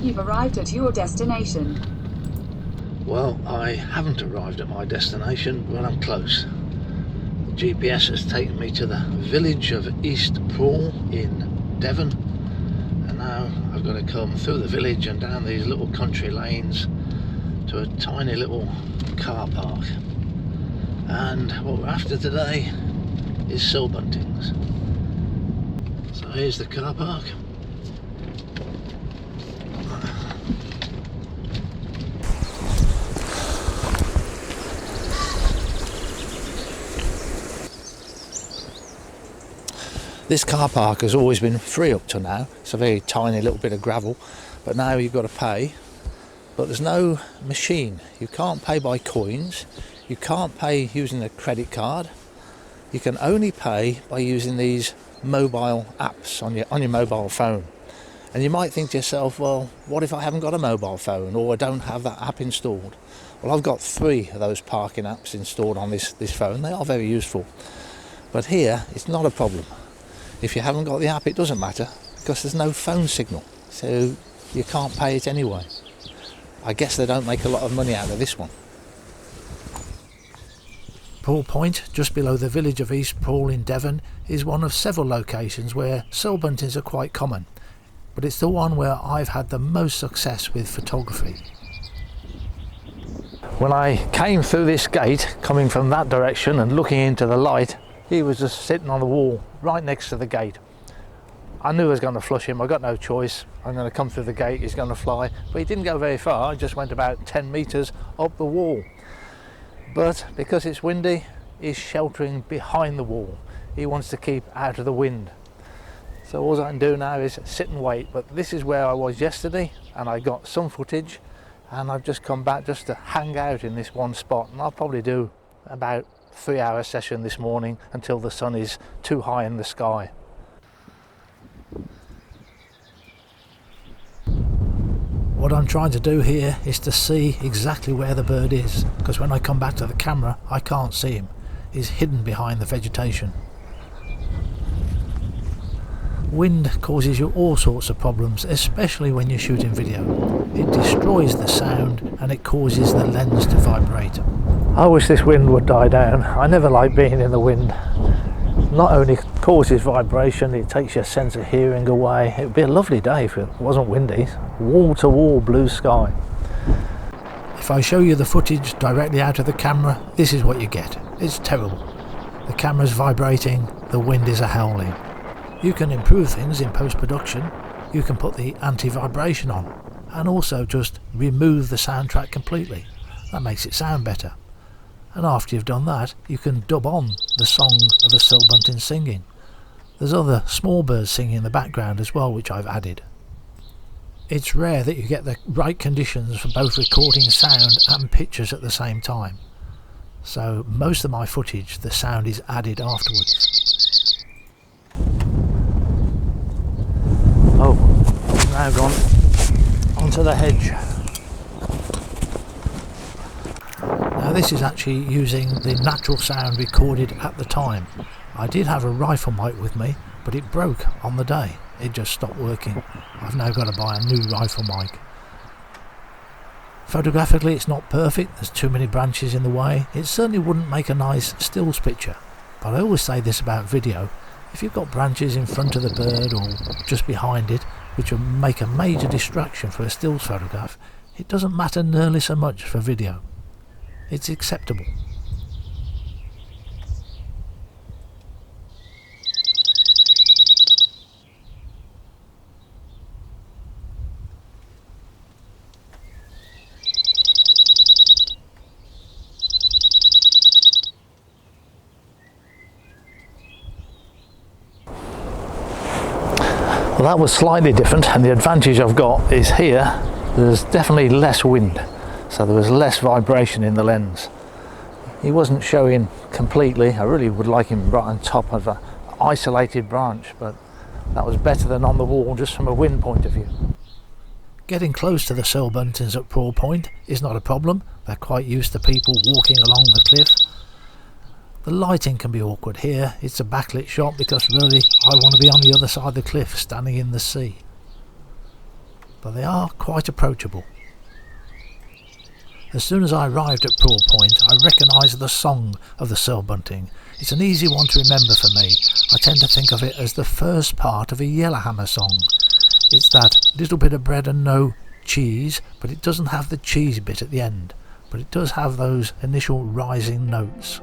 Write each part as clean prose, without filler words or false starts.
You've arrived at your destination. Well, I haven't arrived at my destination, but I'm close. The GPS has taken me to the village of East Prawle in Devon, and now I've got to come through the village and down these little country lanes to a tiny little car park. And what we're after today is Cirl buntings. So here's the car park. This car park has always been free up to now. It's a very tiny little bit of gravel, but now you've got to pay. But there's no machine. You can't pay by coins. You can't pay using a credit card. You can only pay by using these mobile apps on your mobile phone. And you might think to yourself, well, what if I haven't got a mobile phone or I don't have that app installed? Well, I've got 3 of those parking apps installed on this phone. They are very useful. But here, it's not a problem. If you haven't got the app, it doesn't matter, because there's no phone signal, so you can't pay it anyway. I guess they don't make a lot of money out of this one. Prawle Point, just below the village of East Prawle in Devon, is one of several locations where Cirl buntings are quite common, but it's the one where I've had the most success with photography. When I came through this gate, coming from that direction and looking into the light, he was just sitting on the wall right next to the gate. I knew I was going to flush him. I got no choice. I'm going to come through the gate, he's going to fly. But he didn't go very far. He just went about 10 metres up the wall. But because it's windy, he's sheltering behind the wall. He wants to keep out of the wind. So all I can do now is sit and wait. But this is where I was yesterday, and I got some footage, and I've just come back just to hang out in this one spot. And I'll probably do about 3-hour session this morning until the sun is too high in the sky. What I'm trying to do here is to see exactly where the bird is, because when I come back to the camera I can't see him. He's hidden behind the vegetation. Wind causes you all sorts of problems, especially when you're shooting video. It destroys the sound and it causes the lens to vibrate. I wish this wind would die down. I never like being in the wind. Not only causes vibration, it takes your sense of hearing away. It would be a lovely day if it wasn't windy. Wall to wall blue sky. If I show you the footage directly out of the camera, this is what you get. It's terrible. The camera's vibrating, the wind is a-howling. You can improve things in post-production. You can put the anti-vibration on and also just remove the soundtrack completely. That makes it sound better. And after you've done that, you can dub on the song of a Cirl bunting singing. There's other small birds singing in the background as well, which I've added. It's rare that you get the right conditions for both recording sound and pictures at the same time. So most of my footage, the sound is added afterwards. Oh, now gone onto the hedge. Now this is actually using the natural sound recorded at the time. I did have a rifle mic with me, but it broke on the day. It just stopped working. I've now got to buy a new rifle mic. Photographically it's not perfect, there's too many branches in the way. It certainly wouldn't make a nice stills picture. But I always say this about video: if you've got branches in front of the bird or just behind it, which will make a major distraction for a stills photograph, it doesn't matter nearly so much for video. It's acceptable. Well, that was slightly different, and the advantage I've got is here there's definitely less wind, so there was less vibration in the lens. He wasn't showing completely. I really would like him right on top of an isolated branch, but that was better than on the wall just from a wind point of view. Getting close to the Cirl buntings at Prawle Point is not a problem. They're quite used to people walking along the cliff. The lighting can be awkward here. It's a backlit shot because really I want to be on the other side of the cliff standing in the sea. but they are quite approachable. As soon as I arrived at Prawle Point, I recognised the song of the Cirl bunting. It's an easy one to remember for me. I tend to think of it as the first part of a Yellowhammer song. It's that little bit of bread and no cheese, but it doesn't have the cheese bit at the end, but it does have those initial rising notes.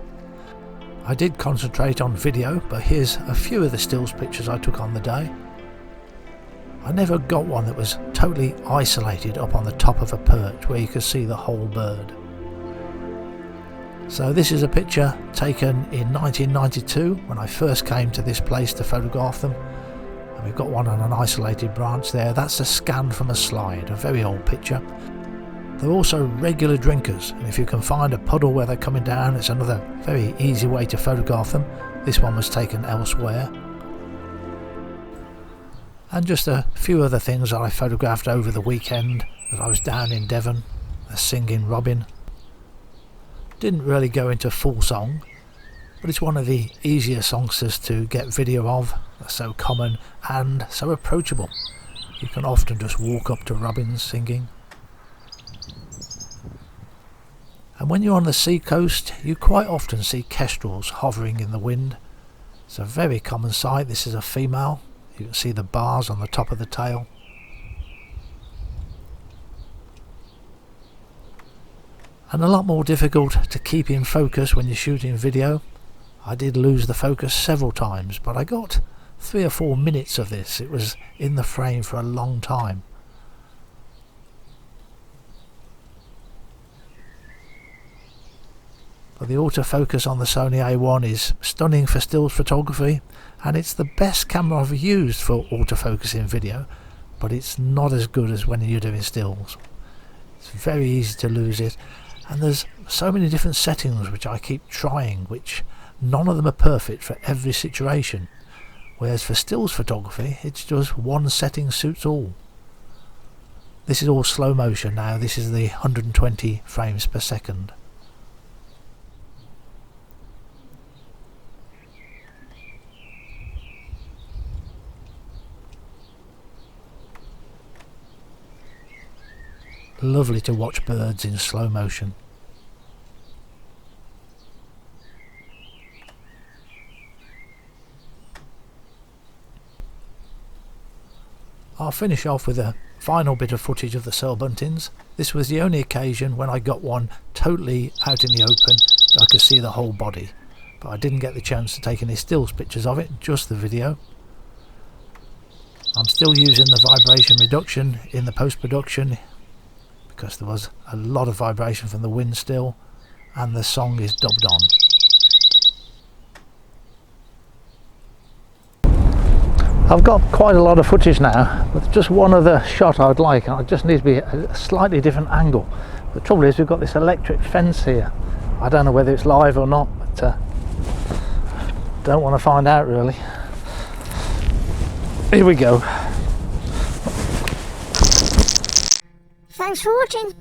I did concentrate on video, but here's a few of the stills pictures I took on the day. I never got one that was totally isolated up on the top of a perch where you could see the whole bird. So this is a picture taken in 1992 when I first came to this place to photograph them. And we've got one on an isolated branch there. That's a scan from a slide, a very old picture. They're also regular drinkers, and if you can find a puddle where they're coming down, it's another very easy way to photograph them. This one was taken elsewhere. And just a few other things that I photographed over the weekend that I was down in Devon, a singing robin. Didn't really go into full song, but it's one of the easier songsters to get video of. They're so common and so approachable. You can often just walk up to robins singing. And when you're on the sea coast, you quite often see kestrels hovering in the wind. It's a very common sight. This is a female. You can see the bars on the top of the tail. And a lot more difficult to keep in focus when you're shooting video. I did lose the focus several times, but I got 3 or 4 minutes of this. It was in the frame for a long time. But the autofocus on the Sony A1 is stunning for stills photography, and it's the best camera I've used for autofocus in video, but it's not as good as when you're doing stills. It's very easy to lose it, and there's so many different settings which I keep trying, which none of them are perfect for every situation, whereas for stills photography it's just one setting suits all. This is all slow motion now. This is the 120 frames per second. Lovely to watch birds in slow motion. I'll finish off with a final bit of footage of the Cirl buntings. This was the only occasion when I got one totally out in the open. I could see the whole body, but I didn't get the chance to take any stills pictures of it, just the video. I'm still using the vibration reduction in the post-production because there was a lot of vibration from the wind still, and the song is dubbed on. I've got quite a lot of footage now, but just one other shot I'd like, and it just needs to be a slightly different angle. The trouble is we've got this electric fence here. I don't know whether it's live or not, but don't want to find out really. Here we go. Thanks for watching.